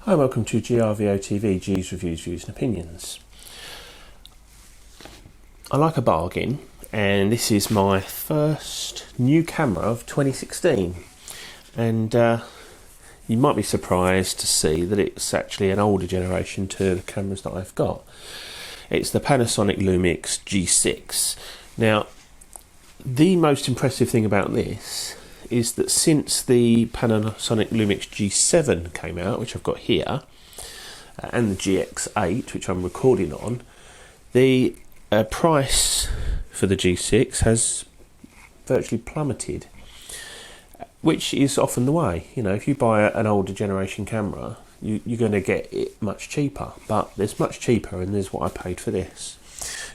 Hi, welcome to GRVO TV, G's Reviews, Views and Opinions. I like a bargain, and this is my first new camera of 2016. And you might be surprised to see that it's actually an older generation to the cameras that I've got. It's the Panasonic Lumix G6. Now, the most impressive thing about this is that since the Panasonic Lumix G7 came out, which I've got here, and the GX8, which I'm recording on, the price for the G6 has virtually plummeted, which is often the way. You know, if you buy an older generation camera, you're going to get it much cheaper, but there's much cheaper, and there's what I paid for this.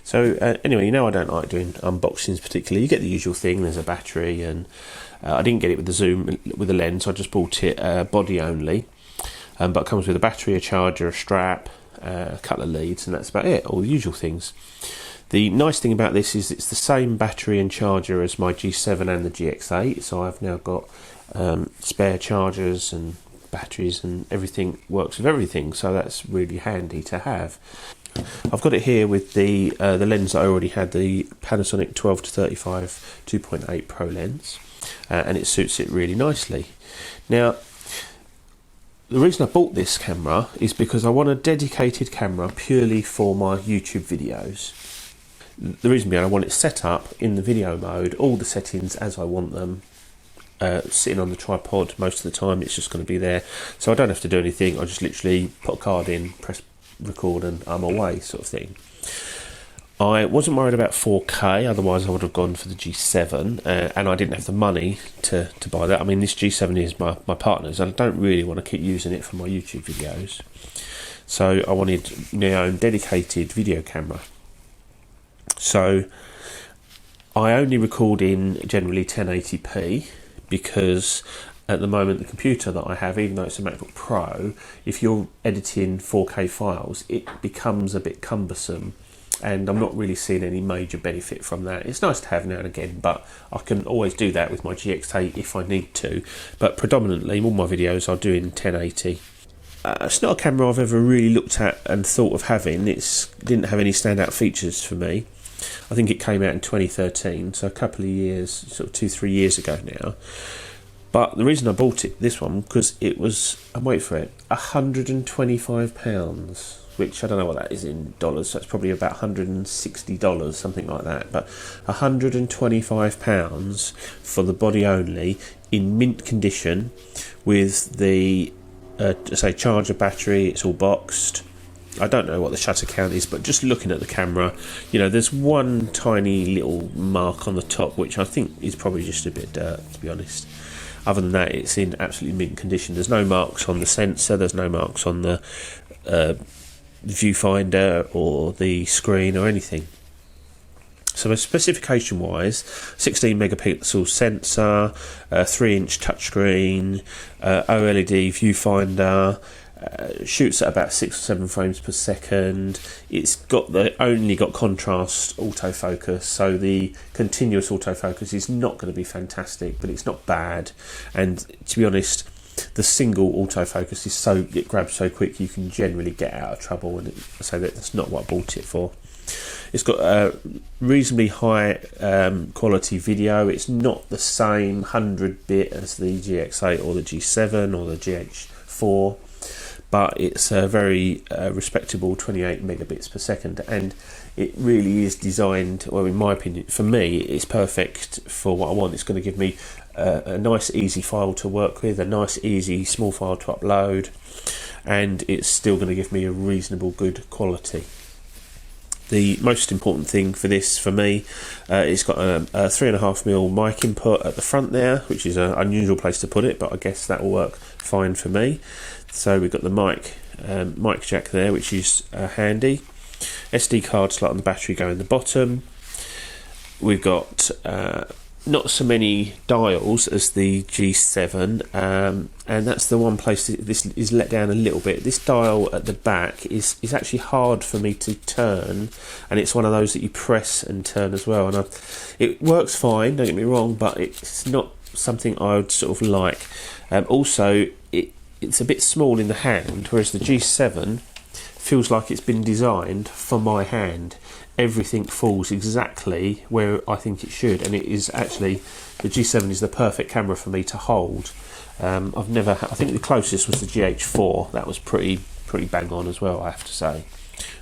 So anyway, you know I don't like doing unboxings particularly. You get the usual thing, there's a battery, and I didn't get it with the zoom, with the lens. I just bought it body only, but it comes with a battery, a charger, a strap, a couple of leads, and that's about it, all the usual things. The nice thing about this is it's the same battery and charger as my G7 and the GX8, so I've now got spare chargers and batteries, and everything works with everything, so that's really handy to have. I've got it here with the lens that I already had, the Panasonic 12-35 2.8 Pro lens, and it suits it really nicely. Now, the reason I bought this camera is because I want a dedicated camera purely for my YouTube videos. The reason being, I want it set up in the video mode, all the settings as I want them, sitting on the tripod most of the time. It's just going to be there, so I don't have to do anything. I just literally put a card in, press record, and I'm away, sort of thing. I wasn't worried about 4K, otherwise I would have gone for the G7, and I didn't have the money to buy that. I mean, this G7 is my partner's, and I don't really want to keep using it for my YouTube videos, so I wanted my own dedicated video camera. So I only record in generally 1080p, because at the moment the computer that I have, even though it's a MacBook Pro, if you're editing 4K files, it becomes a bit cumbersome, and I'm not really seeing any major benefit from that. It's nice to have now and again, but I can always do that with my GX8 if I need to, but predominantly all my videos I'll do in 1080. It's not a camera I've ever really looked at and thought of having. It didn't have any standout features for me. I think it came out in 2013, so a couple of years, sort of 2-3 years ago now. But the reason I bought this one, because it was, I'm waiting for it, £125, which I don't know what that is in dollars, so it's probably about $160, something like that. But £125 for the body only, in mint condition, with the say charger, battery, it's all boxed. I don't know what the shutter count is, but just looking at the camera, you know, there's one tiny little mark on the top, which I think is probably just a bit of dirt, to be honest. Other than that, it's in absolutely mint condition. There's no marks on the sensor, there's no marks on the viewfinder or the screen or anything. So specification wise, 16 megapixel sensor, 3-inch touchscreen, OLED viewfinder, shoots at about 6 or 7 frames per second. It's got only got contrast autofocus, so the continuous autofocus is not going to be fantastic, but it's not bad. And to be honest, the single autofocus is it grabs so quick you can generally get out of trouble, and so that's not what I bought it for. It's got a reasonably high quality video. It's not the same 100-bit as the GX8 or the G7 or the GH4, but it's a very respectable 28 megabits per second, and it really is designed, well, in my opinion, for me, it's perfect for what I want. It's going to give me a nice easy file to work with, a nice easy small file to upload, and it's still going to give me a reasonable good quality. The most important thing for this, for me, it's got a 3.5mm mic input at the front there, which is an unusual place to put it, but I guess that will work fine for me. So we've got the mic jack there, which is handy. SD card slot and the battery go in the bottom. We've got not so many dials as the G7, and that's the one place that this is let down a little bit. This dial at the back is actually hard for me to turn, and it's one of those that you press and turn as well, and it works fine, don't get me wrong, but it's not something I would sort of like. Also, it's a bit small in the hand, whereas the G7 feels like it's been designed for my hand. Everything falls exactly where I think it should, and it is actually, the G7 is the perfect camera for me to hold. I think the closest was the GH4. That was pretty bang on as well, I have to say.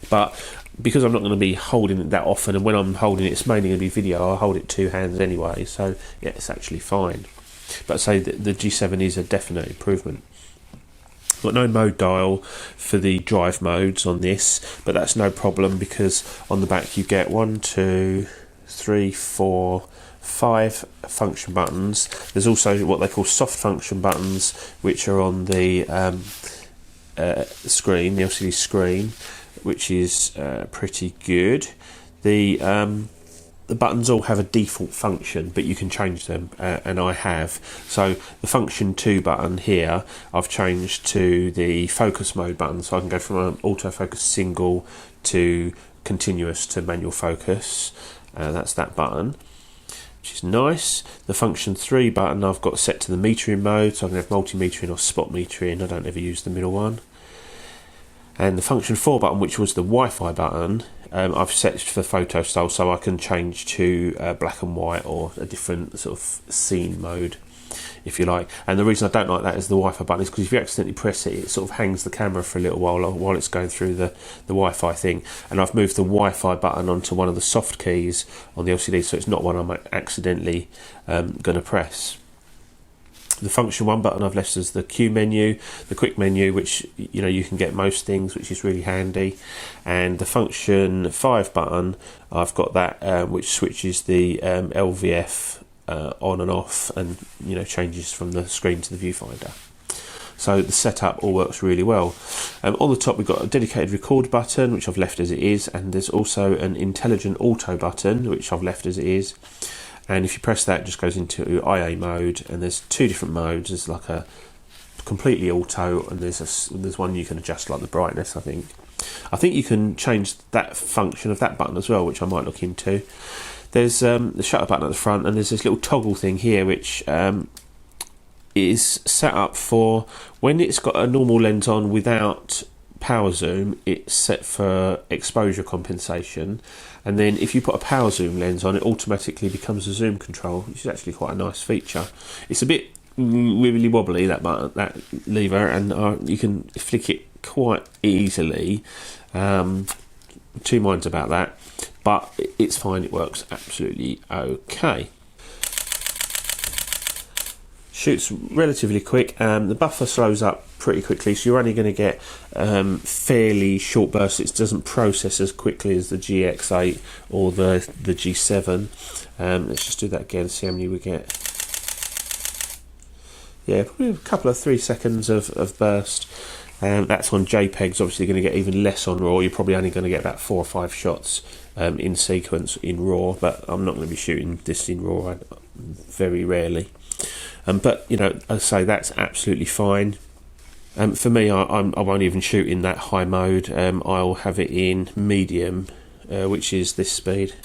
But because I'm not going to be holding it that often, and when I'm holding it, it's mainly going to be video, I hold it two hands anyway, so yeah, it's actually fine. But I'd say that the G7 is a definite improvement. Got no mode dial for the drive modes on this, but that's no problem, because on the back you get 1, 2, 3, 4, 5 function buttons. There's also what they call soft function buttons, which are on the screen, the LCD screen, which is pretty good. The buttons all have a default function, but you can change them, and I have. So the function 2 button here, I've changed to the focus mode button, so I can go from an autofocus single to continuous to manual focus. That's that button, which is nice. The function 3 button I've got set to the metering mode, so I can have multi-metering or spot metering. I don't ever use the middle one. And the function 4 button, which was the Wi-Fi button, I've set for photo style, so I can change to black and white or a different sort of scene mode, if you like. And the reason I don't like that is the Wi-Fi button is because if you accidentally press it, it sort of hangs the camera for a little while it's going through the Wi-Fi thing. And I've moved the Wi-Fi button onto one of the soft keys on the LCD, so it's not one I'm accidentally going to press. The function 1 button I've left as the Q menu, the quick menu, which you can get most things, which is really handy. And the function 5 button, I've got that which switches the LVF on and off, and changes from the screen to the viewfinder. So the setup all works really well. On the top we've got a dedicated record button, which I've left as it is, and there's also an intelligent auto button, which I've left as it is. And if you press that, it just goes into IA mode, and there's 2 different modes. There's like a completely auto, and there's one you can adjust, like the brightness. I think you can change that function of that button as well, which I might look into. There's the shutter button at the front, and there's this little toggle thing here, which is set up for when it's got a normal lens on without power zoom. It's set for exposure compensation, and then if you put a power zoom lens on, it automatically becomes a zoom control, which is actually quite a nice feature. It's a bit wibbly wobbly, that lever, and you can flick it quite easily. Two minds about that, but it's fine, it works absolutely okay. Shoots relatively quick. The buffer slows up pretty quickly, so you're only going to get fairly short bursts. It doesn't process as quickly as the GX8 or the G7. Let's just do that again, see how many we get. Yeah, probably a couple of 3 seconds of burst. That's on JPEGs. Obviously going to get even less on RAW. You're probably only going to get about 4 or 5 shots in sequence in RAW, but I'm not going to be shooting this in RAW very rarely. But I say that's absolutely fine. For me, I won't even shoot in that high mode. I'll have it in medium, which is this speed.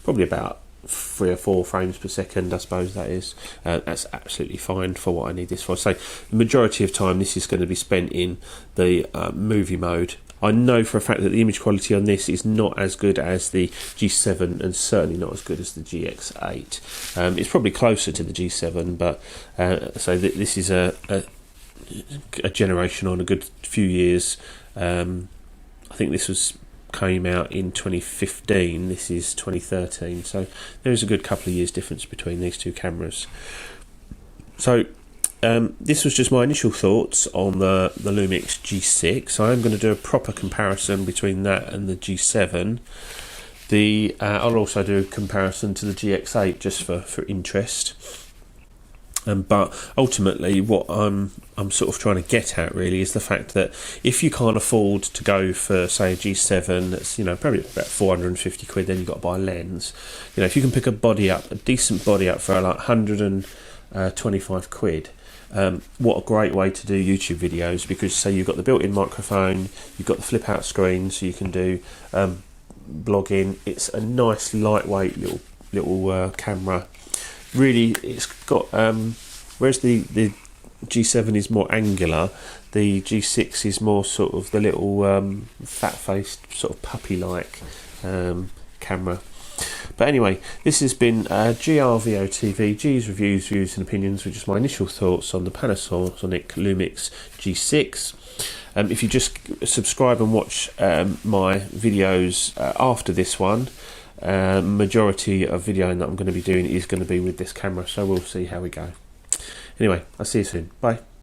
Probably about 3 or 4 frames per second, I suppose that is. That's absolutely fine for what I need this for. So the majority of time this is going to be spent in the movie mode. I know for a fact that the image quality on this is not as good as the G7, and certainly not as good as the GX8. It's probably closer to the G7, but so this is a generation on, a good few years. I think this came out in 2015. This is 2013, so there is a good couple of years difference between these two cameras. So this was just my initial thoughts on the Lumix G6. I am going to do a proper comparison between that and the G7. I'll also do a comparison to the GX8 just for interest. But ultimately, what I'm sort of trying to get at really is the fact that if you can't afford to go for, say, a G7, that's probably about 450 quid, then you've got to buy a lens. If you can pick a decent body up for like 125 quid. What a great way to do YouTube videos, because say you've got the built-in microphone, you've got the flip out screen, so you can do blogging. It's a nice lightweight little camera. Really, it's got whereas the G7 is more angular. The G6 is more sort of the little fat-faced, sort of puppy-like camera. But anyway, this has been GRVO TV, G's Reviews, Views and Opinions, which is my initial thoughts on the Panasonic Lumix G6. If you just subscribe and watch my videos after this one, majority of videoing that I'm going to be doing is going to be with this camera, so we'll see how we go. Anyway, I'll see you soon. Bye.